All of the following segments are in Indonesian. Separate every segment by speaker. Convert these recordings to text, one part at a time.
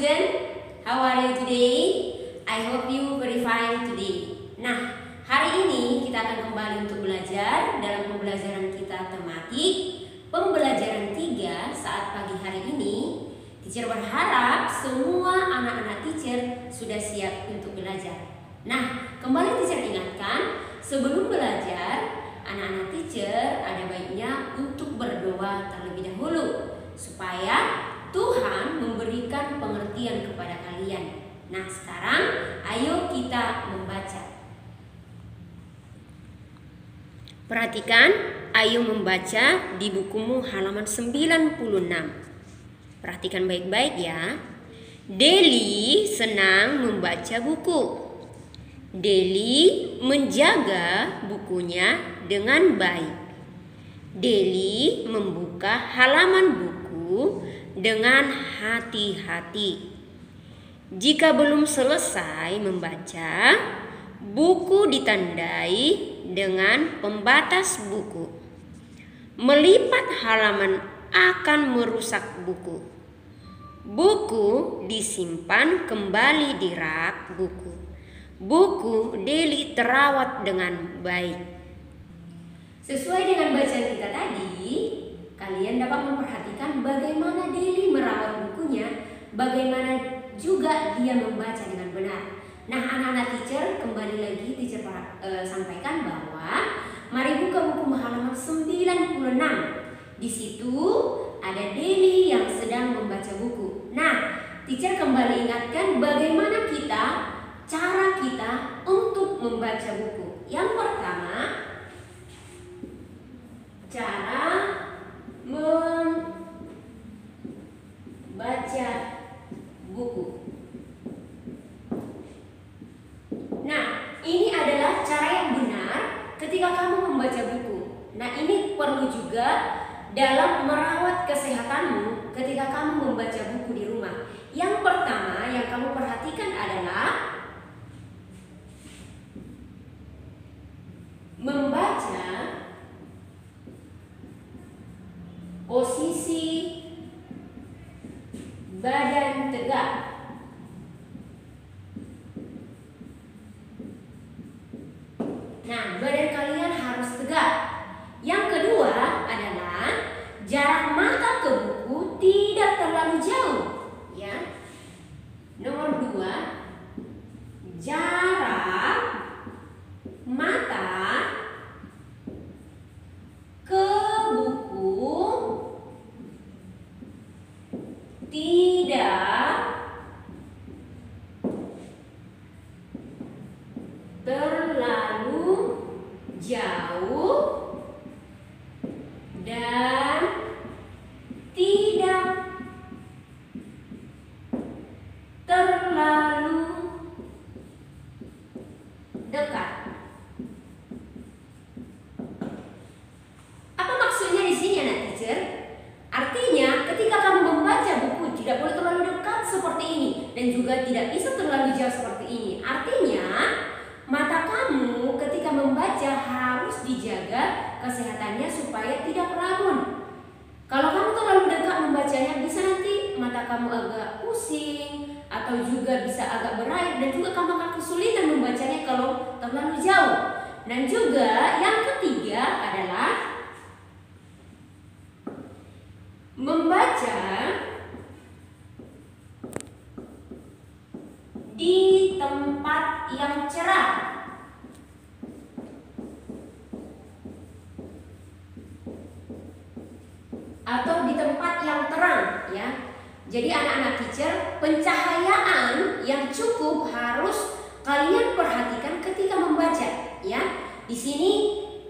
Speaker 1: student, how are you today? I hope you very fine today. Nah, hari ini kita akan kembali untuk belajar dalam pembelajaran kita tematik pembelajaran 3 saat pagi hari ini. Teacher berharap semua anak-anak teacher sudah siap untuk belajar. Nah, kembali teacher ingatkan, sebelum belajar, anak-anak teacher ada baiknya untuk berdoa terlebih dahulu supaya Tuhan memberikan pengertian kepada kalian. Nah, sekarang ayo kita membaca. Perhatikan, ayo membaca di bukumu halaman 96. Perhatikan baik-baik ya. Deli senang membaca buku. Deli menjaga bukunya dengan baik. Deli membuka halaman buku dengan hati-hati. Jika belum selesai membaca, buku ditandai dengan pembatas buku. Melipat halaman akan merusak buku. Buku disimpan kembali di rak buku. Buku Deli terawat dengan baik. Sesuai dengan bacaan kita tadi, kalian dapat memperhatikan bagaimana Deli merawat bukunya, bagaimana juga dia membaca dengan benar. Nah, anak-anak teacher, kembali lagi teacher sampaikan bahwa mari buka buku halaman 96. Di situ ada Deli yang sedang membaca buku. Nah, teacher kembali ingatkan bagaimana cara kita untuk membaca buku. Yang pertama, cara membaca buku. Nah, ini adalah cara yang benar ketika kamu membaca buku. Nah, ini perlu juga dalam merawat kesehatanmu ketika kamu membaca buku di rumah. Yang pertama yang kamu perhatikan adalah membaca posisi badan tegak. Nah, badan kalian harus tegak. Yang kedua adalah jarak mata ke buku tidak terlalu jauh, ya. Nomor 2, jarak mata ke buku tidak terlalu jauh dan tidak terlalu dekat. Apa maksudnya di sini anak teacher? Artinya ketika kamu membaca buku tidak boleh terlalu dekat seperti ini dan juga tidak bisa terlalu jauh seperti ini. Artinya mata kamu ketika membaca harus dijaga kesehatannya supaya tidak rabun. Kalau kamu terlalu dekat membacanya bisa nanti mata kamu agak pusing atau juga bisa agak berair dan juga kamu akan kesulitan membacanya kalau terlalu jauh. Dan juga yang ketiga adalah membaca di tempat yang cerah. Atau di tempat yang terang, ya. Jadi anak-anak teacher, pencahayaan yang cukup harus kalian perhatikan ketika membaca, ya. Di sini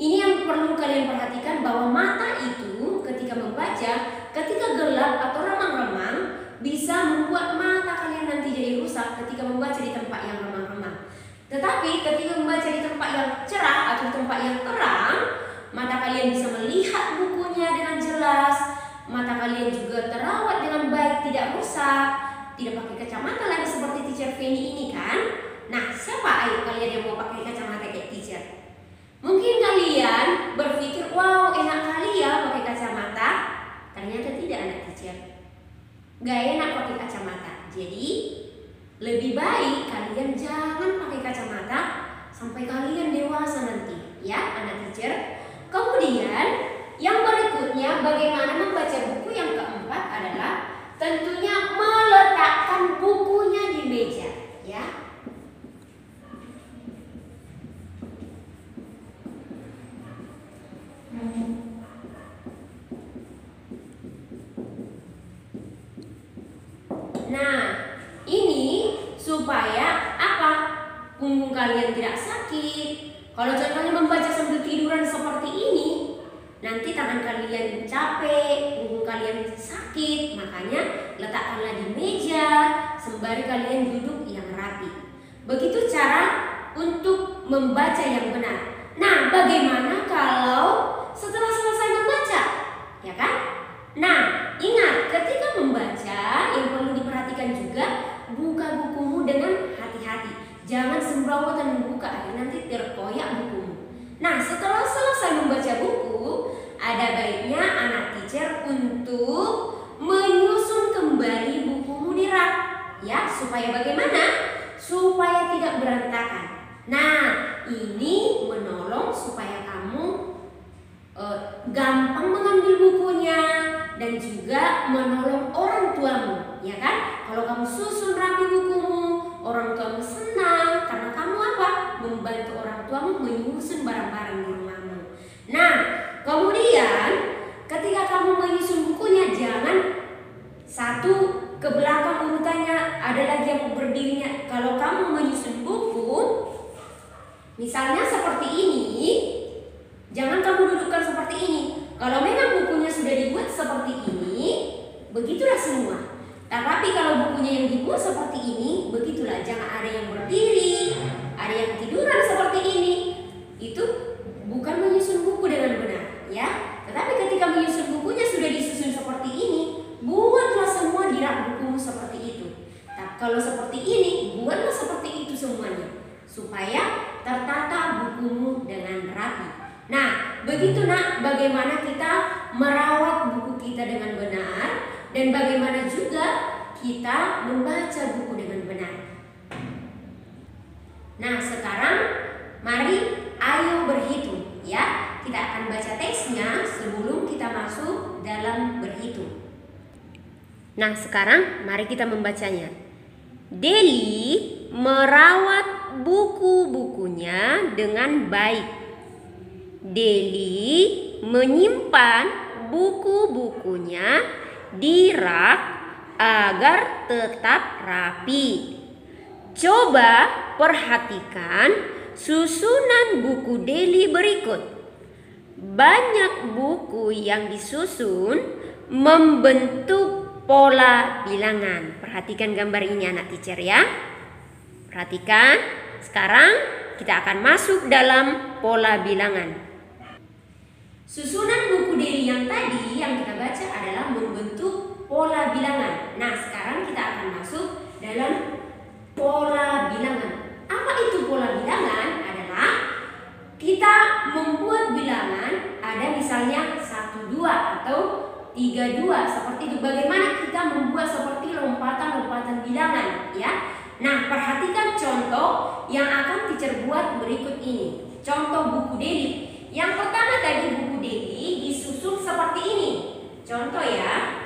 Speaker 1: ini yang perlu kalian perhatikan bahwa mata itu ketika membaca, ketika gelap atau remang-remang bisa membuat mata kalian nanti jadi rusak ketika membaca di tempat yang remang-remang. Tetapi ketika membaca di tempat yang cerah atau di tempat yang terang, mata kalian bisa melihat bukunya dengan jelas, mata kalian juga terawat dengan baik, tidak rusak, tidak pakai kacamata lagi seperti teacher Feni ini kan. Nah, siapa ayo kalian yang mau pakai kacamata kayak teacher? Mungkin kalian berpikir, wow enak kali ya pakai kacamata. Ternyata tidak anak teacher. Gak enak pakai kacamata. Jadi lebih baik kalian jangan pakai kacamata sampai kalian dewasa nanti, ya anak teacher. Kemudian yang berikutnya, bagaimana membaca buku yang keempat adalah tentunya meletakkan bukunya di meja, ya. Nah, ini supaya apa? Punggung kalian tidak sakit. Kalau contohnya membaca sambil tiduran seperti ini, nanti tangan kalian capek, punggung kalian sakit. Makanya letakkanlah di meja sembari kalian duduk yang rapi. Begitu cara untuk membaca yang benar. Nah, bagaimana kalau setelah selesai membaca? Ya kan? Nah, ingat ketika membaca yang perlu diperhatikan juga, buka bukumu dengan hati-hati. Jangan sembarangan membuka, nanti terkoyak bukumu. Nah, setelah selesai membaca buku, ada baiknya anak teacher untuk menyusun kembali bukumu di rak, ya, supaya bagaimana? Supaya tidak berantakan. Nah, ini menolong supaya kamu gampang mengambil bukunya dan juga menolong orang tuamu, ya kan? Kalau kamu susun rapi bukumu, orang tuamu senang karena kamu apa? Membantu orang tuamu menyusun barang-barang di rumahmu. Nah, kemudian ketika kamu menyusun bukunya, jangan satu ke belakang urutannya, ada lagi yang berdirinya. Kalau kamu menyusun buku, misalnya seperti ini, jangan kamu dudukkan seperti ini. Kalau memang bukunya sudah dibuat seperti ini, begitulah semua. Tetapi kalau bukunya yang dibuat seperti ini, begitulah. Jangan ada yang berdiri, ada yang tiduran seperti ini. Itu bukan menyusun buku dengan benar, ya. Tetapi ketika menyusun bukunya sudah disusun seperti ini, buatlah semua di rak bukumu seperti itu. Tapi kalau seperti ini, buatlah seperti itu semuanya, supaya tertata bukumu dengan rapi. Nah, begitu nak, bagaimana kita merawat buku kita dengan benar, dan bagaimana juga kita membaca buku dengan benar. Nah, sekarang mari ayo berhitung, ya. Kita akan baca teksnya sebelum kita masuk dalam berhitung. Nah, sekarang mari kita membacanya. Deli merawat buku-bukunya dengan baik. Deli menyimpan buku-bukunya di rak agar tetap rapi. Coba perhatikan susunan buku Deli berikut. Banyak buku yang disusun membentuk pola bilangan. Perhatikan gambar ini anak teacher, ya. Perhatikan. Sekarang kita akan masuk dalam pola bilangan. Susunan buku Deli yang tadi yang kita baca adalah membentuk pola bilangan. Nah, sekarang kita akan masuk dalam pola bilangan. Apa itu pola bilangan? Adalah kita membuat bilangan, ada misalnya 1, 2 atau 3, 2 seperti itu. Bagaimana kita membuat seperti lompatan-lompatan bilangan, ya. Nah, perhatikan contoh yang akan teacher buat berikut ini. Contoh buku Deli. Yang pertama tadi buku Deli disusun seperti ini. Contoh, ya.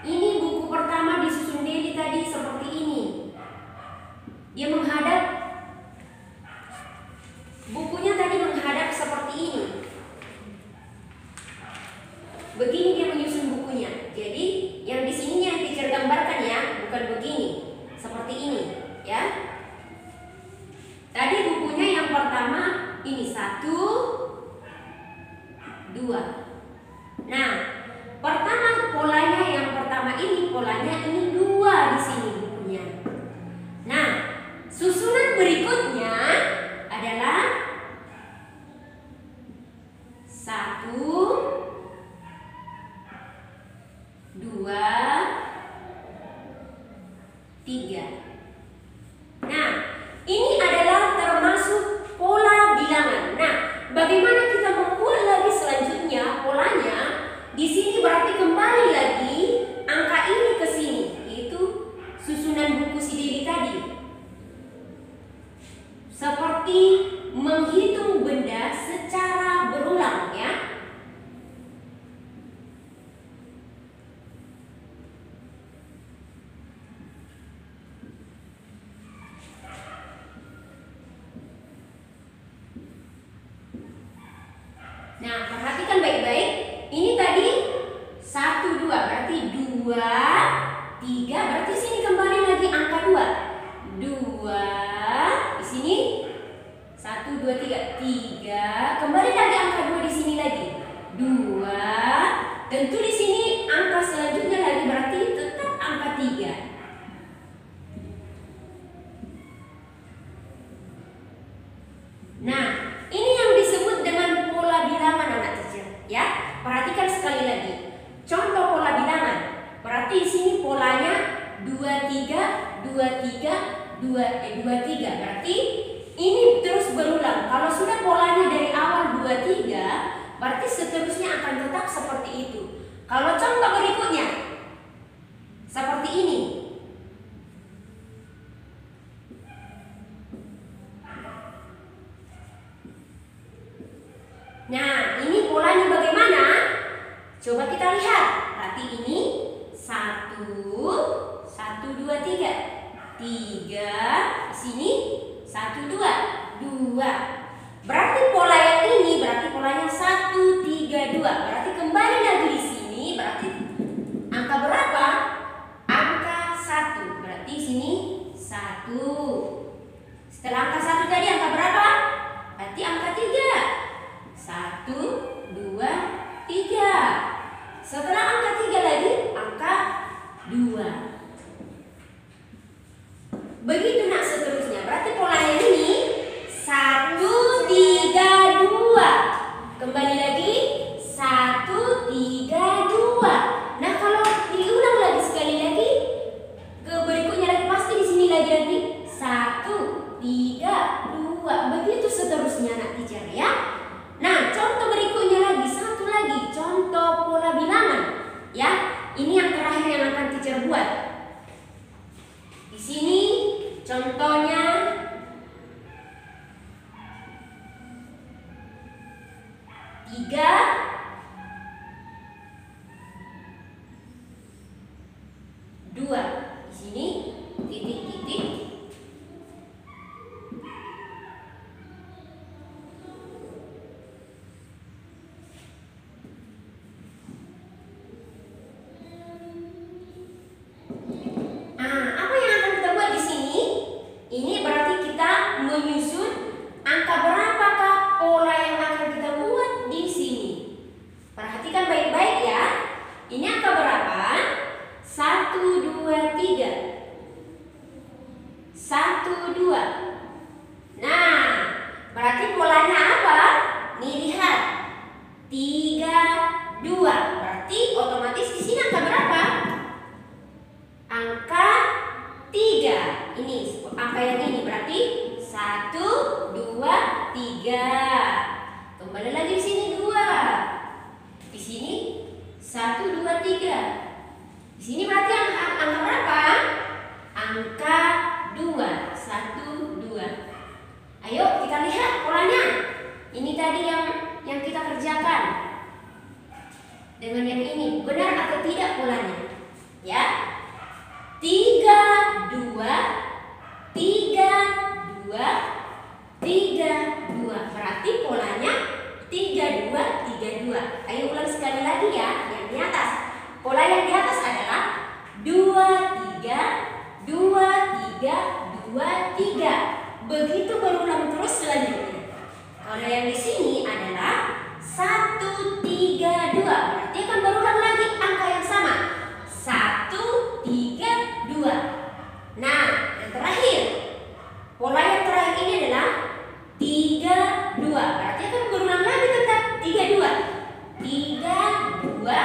Speaker 1: Ini buku pertama disusun Deli tadi seperti ini. Dia menghadap, bukunya tadi menghadap seperti ini. Begini dia menyusun bukunya. Jadi yang di sini yang teacher gambarkan, ya, bukan begini, seperti ini, ya. Tadi bukunya yang pertama ini 1, 2. Nah, pertama polanya yang pertama ini polanya ini 2 di sini bukunya. Nah, susunan berikutnya adalah 1, 2, 3. Nah, ini adalah termasuk pola bilangan. Nah, bagaimana kita membuat lagi selanjutnya polanya? Di sini berarti kembali lagi susunan buku si Dedi tadi. Seperti menghitung benda secara berulang ya. Nah, perhatikan baik-baik. Ini tadi 1, 2, berarti 2, 3, berarti sini kembali lagi angka 2. 2, di sini 1, 2, 3, 3, kembali lagi angka 2 di sini lagi. 2, tentu di sini angka selanjutnya lagi berarti tetap angka 3. Nah, ini yang disebut dengan pola bilangan anak teacher ya. Perhatikan sekali lagi. Contoh pola bilangan. Berarti di sini polanya 23, 23, 23. Berarti ini terus berulang. Kalau sudah polanya dari awal 23, berarti seterusnya akan tetap seperti itu. Kalau contoh berikutnya seperti ini. Nah, ini polanya bagaimana? Coba kita lihat. Berarti ini 1, 1, 2, 3. 3, di sini 1, 2, 2. Berarti pola yang ini berarti polanya 1, 3, 2. Berarti kembali lagi di sini berarti angka berapa? Angka 1. Berarti di sini 1. Setelah angka 1 tadi angka berapa? Berarti angka 3. 1, 2, 3. Setelah angka 3 lagi angka 2. Begitu nak seterusnya. Berarti polanya ini 1, 3, 2. Kembali lagi 1, 3, 2. Nah, kalau diulang lagi sekali lagi ke berikutnya lagi pasti di sini lagi 1, 3, 2. Begitu seterusnya nak teacher ya. Nah, contoh berikutnya lagi, satu lagi, contoh pola bilangan ya. Ini yang terakhir yang akan teacher buat. Di sini contohnya 3, 2. Di sini titik-titik. Ini berarti kita menyusun angka berapakah pola yang akan kita buat di sini. Perhatikan baik-baik ya. Ini angka berapa? 1, 2, 3. 1, 2. Nah, berarti polanya apa? Nih lihat. 3, 2. Berarti otomatis di sini angka berapa? Angka 3. Ini angka yang ini berarti 1, 2, 3. Kembali lagi di sini 2. Di sini 1, 2, 3. Di sini berarti angka berapa? Angka 2. 1, 2. Ayo kita lihat polanya. Ini tadi yang kita kerjakan. Dengan yang ini benar atau tidak polanya? Ya. 3, 2, 3, 2, 3, 2. Berarti polanya 3, 2, 3, 2. Ayo ulang sekali lagi ya. Yang di atas. Pola yang di atas adalah 2, 3, 2, 3, 2, 3. Begitu berulang terus selanjutnya. Kalau yang di sini adalah 1, 3, 2. Berarti akan berulang lagi angka yang sama. 1, 3, 2. Nah, yang terakhir. Pola yang terakhir ini adalah 3, 2. Berarti akan berulang lagi tetap 3, 2. 3, 2,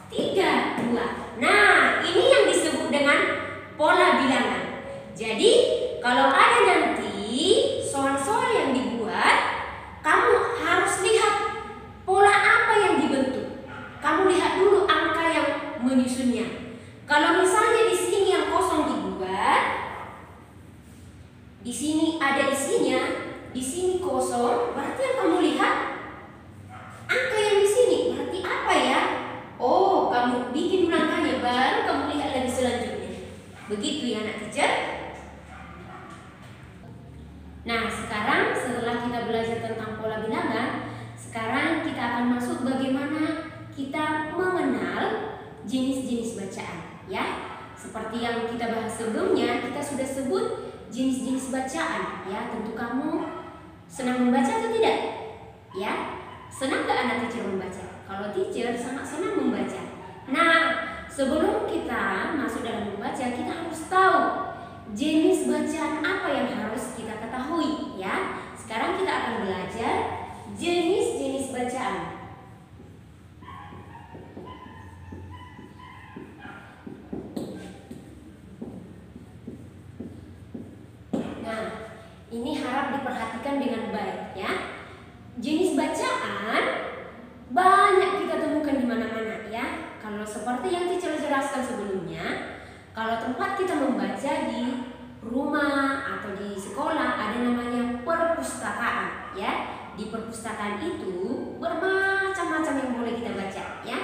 Speaker 1: 3, 2. Nah, ini yang disebut dengan pola bilangan. Jadi, kalau ada nanti soal-soal yang dibuat, kamu harus lihat pola apa yang dibentuk. Kamu lihat dulu angka yang menyusunnya. Kalau misalnya di sini yang kosong dibuat, Di sini ada isinya, di sini kosong, berarti yang kamu lihat angka yang di sini. Berarti apa ya? Oh, kamu bikin angkanya, baru kamu lihat lagi selanjutnya. Begitu ya anak teacher. Nah, sekarang setelah kita belajar tentang pola bilangan, sekarang kita akan masuk bagaimana kita mengenal jenis-jenis bacaan, ya. Seperti yang kita bahas sebelumnya, kita sudah sebut jenis-jenis bacaan, ya. Tentu kamu senang membaca atau tidak? Ya, senang gak anak teacher membaca? Kalau teacher sangat senang membaca. Nah, sebelum kita masuk dalam membaca, kita harus tahu jenis bacaan apa yang harus kita ketahui, ya. Sekarang kita akan belajar jenis-jenis bacaan. Nah, ini harap diperhatikan dengan baik, ya. Jenis bacaan banyak kita temukan di mana-mana, ya. Kalau seperti yang teacher jelaskan sebelumnya, kalau tempat kita membaca di rumah atau di sekolah ada namanya perpustakaan, ya. Di perpustakaan itu bermacam-macam yang boleh kita baca, ya.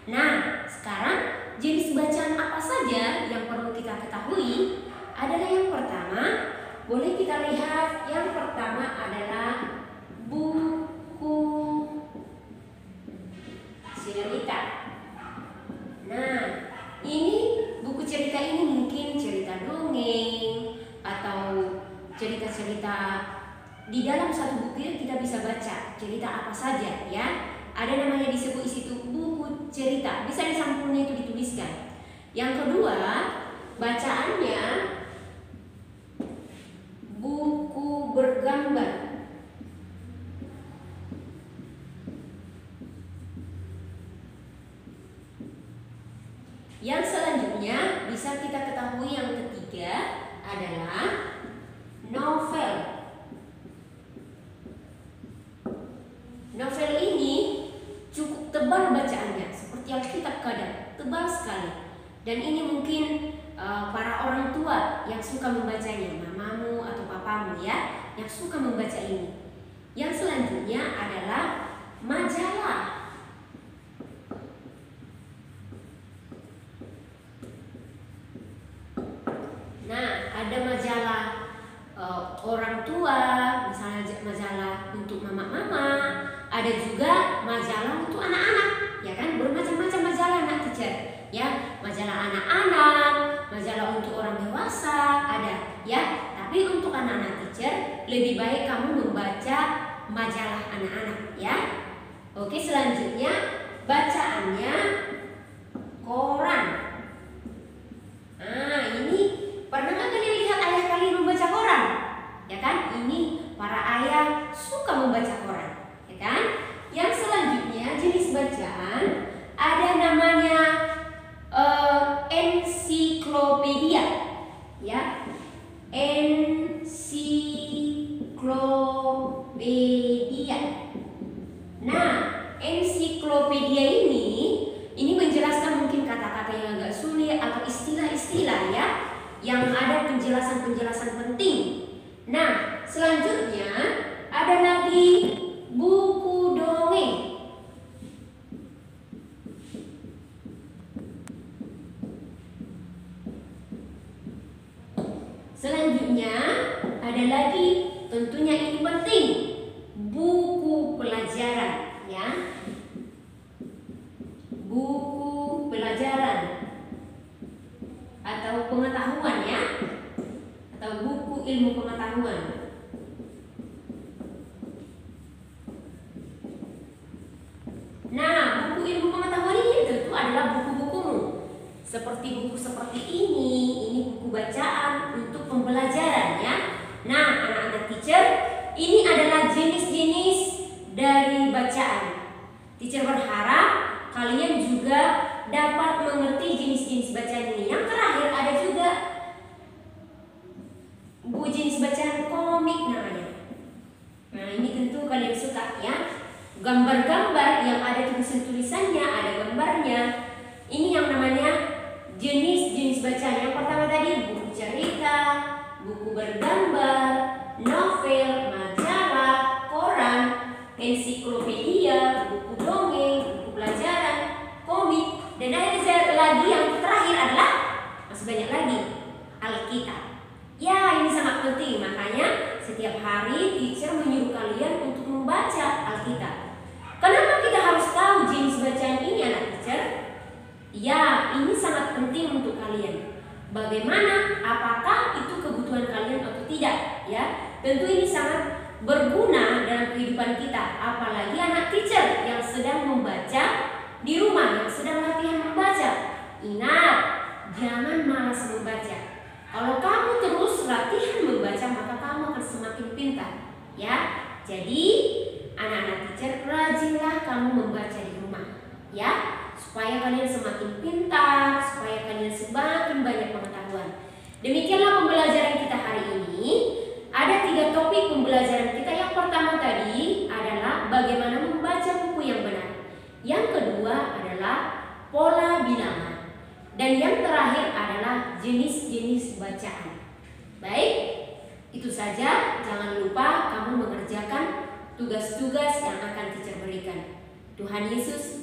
Speaker 1: Nah, sekarang jenis bacaan apa saja yang perlu kita ketahui adalah yang pertama, boleh kita lihat yang pertama adalah buku cerita. Nah, ini buku cerita ini mungkin cerita dongeng atau cerita-cerita di dalam satu buku kita bisa baca cerita apa saja, ya. Ada namanya disebut di situ buku cerita. Bisa di sampulnya itu dituliskan. Yang kedua, bacaannya buku bergambar. Yang selanjutnya bisa kita ketahui yang ketiga adalah novel. Novel ini cukup tebal bacaannya, seperti Alkitab kadang, tebal sekali. Dan ini mungkin para orang tua yang suka membacanya, mamamu atau papamu, ya, yang suka membaca ini. Yang selanjutnya adalah majalah. Nah, ada majalah orang tua, misalnya majalah untuk mama-mama, ada juga majalah untuk anak-anak, ya kan? Bermacam-macam majalah anak teacher, ya. Majalah anak-anak, majalah untuk orang dewasa, ada, ya. Tapi untuk anak-anak teacher, lebih baik kamu membaca majalah anak-anak, ya. Oke, selanjutnya bacaannya koran. Nah, ini pernah nggak kalian lihat ayah kalian membaca koran? Ya kan? Ini para ayah suka membaca koran, ya kan? Yang selanjutnya jenis bacaan ada namanya ensiklopedia, ya. Ensiklopedia. Nah, ensiklopedia ini menjelaskan mungkin kata-kata yang agak sulit atau istilah-istilah, ya, yang ada penjelasan-penjelasan penting. Nah, selanjutnya ada lagi buku dongeng. Selanjutnya ada lagi, tentunya ini penting, buku pelajaran, ya. Buku pelajaran atau pengetahuan, ya, atau buku ilmu pengetahuan. Nah, buku ilmu pengetahuan ini tentu adalah buku-bukumu. Seperti buku seperti ini buku bacaan untuk pembelajaran, ya. Nah, anak-anak teacher, ini adalah jenis-jenis dari bacaan. Teacher berharap kalian juga dapat mengerti jenis-jenis bacaan ini. Yang terakhir ada juga buku jenis bacaan komik namanya. Nah, ini tentu kalian suka, ya. Gambar-gambar yang ada tulisan-tulisannya, ada gambarnya. Ini yang namanya jenis-jenis bacaan. Yang pertama tadi buku cerita, buku bergambar, masih banyak lagi Alkitab. Ya, ini sangat penting, makanya setiap hari teacher menyuruh kalian untuk membaca Alkitab. Kenapa kita harus tahu jenis bacaan ini, anak teacher? Ya, ini sangat penting untuk kalian. Bagaimana? Apakah itu kebutuhan kalian atau tidak? Ya, tentu ini sangat berguna dalam kehidupan kita. Apalagi anak teacher yang sedang membaca di rumah, yang sedang latihan membaca. Ingat, jangan malas membaca. Kalau kamu terus latihan membaca, maka kamu akan semakin pintar. Ya, jadi anak-anak teacher, rajinlah kamu membaca di rumah. Ya, supaya kalian semakin pintar, supaya kalian semakin banyak pengetahuan. Demikianlah pembelajaran kita hari ini. Ada 3 topik pembelajaran kita. Yang pertama tadi adalah bagaimana membaca buku yang benar. Yang kedua adalah pola bilangan. Dan yang terakhir adalah jenis-jenis bacaan. Baik, itu saja. Jangan lupa kamu mengerjakan tugas-tugas yang akan teacher berikan. Tuhan Yesus